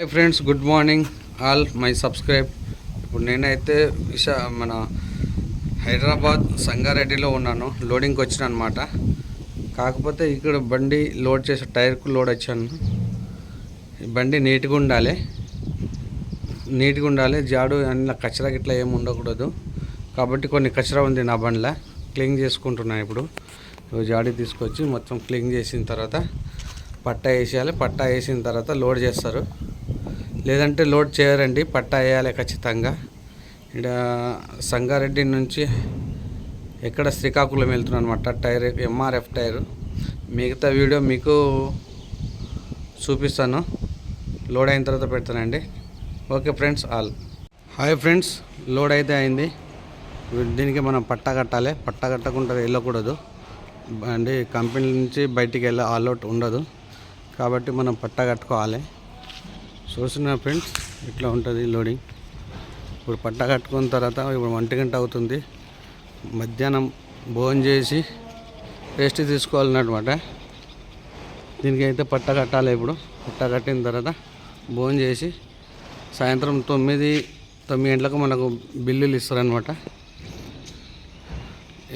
Hi friends, good morning all my subscribe. ఇప్పుడు నేనైతే మన హైదరాబాద్ సంగారెడ్డిలో ఉన్నాను. లోడింగ్కి వచ్చిన అనమాట. కాకపోతే ఇక్కడ బండి లోడ్ చేసే టైర్కు లోడ్ వచ్చాను. ఈ బండి నీట్గా ఉండాలి, జాడు అన్న కచరా గిట్లా ఏమి ఉండకూడదు. కాబట్టి కొన్ని కచరా ఉంది నా బండిలో, క్లీన్ చేసుకుంటున్నాను. ఇప్పుడు జాడీ తీసుకొచ్చి మొత్తం క్లీన్ చేసిన తర్వాత పట్టా వేసేయాలి. పట్టా వేసిన తర్వాత లోడ్ చేస్తారు, లేదంటే లోడ్ చేయరండి. పట్టా వేయాలి ఖచ్చితంగా. ఇక్కడ సంగారెడ్డి నుంచి ఎక్కడ శ్రీకాకుళం వెళ్తున్నాను అనమాట. Tyre MRF tyre. మిగతా వీడియో మీకు చూపిస్తాను, లోడ్ అయిన తర్వాత పెడతానండి. Okay friends all. Hi friends, load అయితే అయింది. దీనికి మనం పట్టా కట్టాలి. పట్టా కట్టకుండా వెళ్ళకూడదు. అండి కంపెనీ నుంచి బయటికి వెళ్ళే ఆల్అవుట్ ఉండదు. కాబట్టి మనం పట్టా కట్టుకోవాలి. చూస్తున్నా ఫ్రెండ్స్, ఇట్లా ఉంటుంది లోడింగ్. ఇప్పుడు పట్టా కట్టుకున్న తర్వాత ఇప్పుడు 1 గంట అవుతుంది. మధ్యాహ్నం భోజనం చేసి రెస్ట్ తీసుకోవాలన్నమాట. దీనికి అయితే పట్టా కట్టాలి. ఇప్పుడు పట్టా కట్టిన తర్వాత భోజనం చేసి సాయంత్రం 9 గంటలకు మనకు బిల్లులు ఇస్తారనమాట.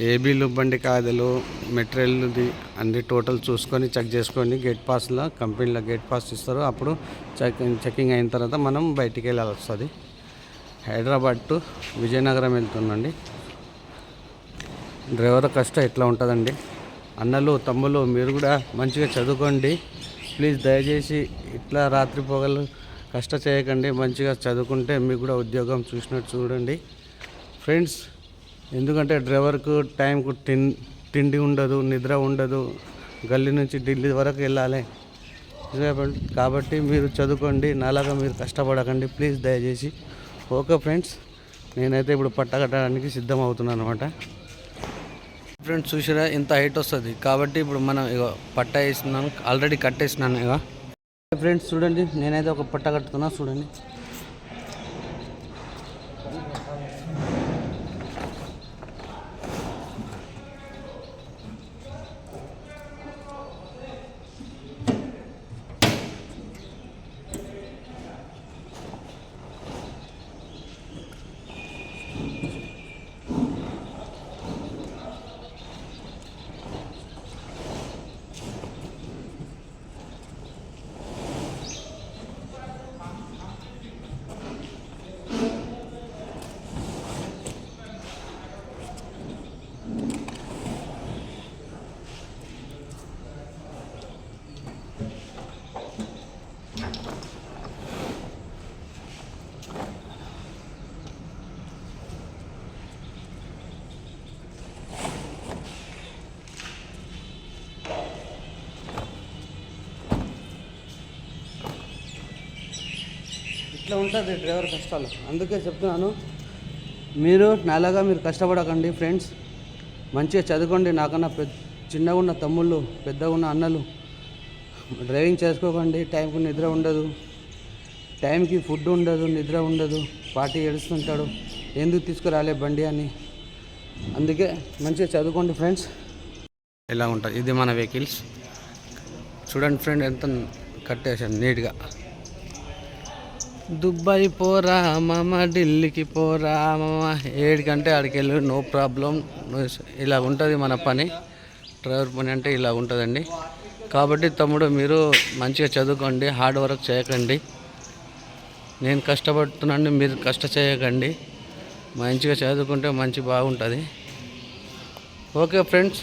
ఏ బిల్లు, బండి కాయలు, మెటీరియల్ది అన్ని టోటల్ చూసుకొని చెక్ చేసుకొని గేట్ పాస్లో కంపెనీలో గేట్ పాస్ ఇస్తారు. అప్పుడు చెకింగ్ అయిన తర్వాత మనం బయటికి వెళ్ళాల్సి వస్తుంది. హైదరాబాద్ టు విజయనగరం వెళ్తుందండి. డ్రైవర్ కష్టం ఎట్లా ఉంటుందండి. అన్నలు తమ్ముళ్ళు మీరు కూడా మంచిగా చదువుకోండి ప్లీజ్. దయచేసి ఇట్లా రాత్రి పొగలు కష్ట చేయకండి. మంచిగా చదువుకుంటే మీకు కూడా ఉద్యోగం చూసినట్టు చూడండి ఫ్రెండ్స్. ఎందుకంటే డ్రైవర్కు టైంకు తిండి ఉండదు, నిద్ర ఉండదు. గల్లీ నుంచి ఢిల్లీ వరకు వెళ్ళాలి కాబట్టి మీరు చదువుకోండి. నాలాగా మీరు కష్టపడకండి ప్లీజ్ దయచేసి. ఓకే ఫ్రెండ్స్, నేనైతే ఇప్పుడు పట్ట కట్టడానికి సిద్ధం అవుతున్నాను అనమాట. ఫ్రెండ్స్ చూసారా ఎంత హైట్ వస్తుంది. కాబట్టి ఇప్పుడు మనం ఇక పట్ట వేస్తున్నాను, ఆల్రెడీ కట్టేసినాను. ఇక ఫ్రెండ్స్ చూడండి, నేనైతే ఒక పట్ట కట్టుతున్నా చూడండి. ఇట్లా ఉంటుంది డ్రైవర్ కష్టాలు. అందుకే చెప్తున్నాను, మీరు నాలాగా మీరు కష్టపడకండి ఫ్రెండ్స్. మంచిగా చదువుకోండి. నాకన్నా చిన్నగా ఉన్న తమ్ముళ్ళు, పెద్దగా ఉన్న అన్నలు డ్రైవింగ్ చేసుకోకండి. టైంకి నిద్ర ఉండదు, టైంకి ఫుడ్ ఉండదు, నిద్ర ఉండదు. పార్టీ ఏడుస్తుంటాడు, ఎందుకు తీసుకురాలే బండి అని. అందుకే మంచిగా చదువుకోండి ఫ్రెండ్స్. ఇలా ఉంటుంది. ఇది మన వెహికల్స్ చూడండి ఫ్రెండ్, ఎంత కట్టేసాను నీట్గా. దుబాయ్ పోరా మామ, ఢిల్లీకి పోరా మామ, 7 గంటే ఆడికి వెళ్ళి నో ప్రాబ్లం. ఇలా ఉంటుంది మన పని. డ్రైవర్ పని అంటే ఇలా ఉంటుందండి. కాబట్టి తమ్ముడు మీరు మంచిగా చదువుకోండి, హార్డ్ వర్క్ చేయకండి. నేను కష్టపడుతున్నాను, మీరు కష్ట చేయకండి. మంచిగా చదువుకుంటే బాగుంటుంది. Okay friends.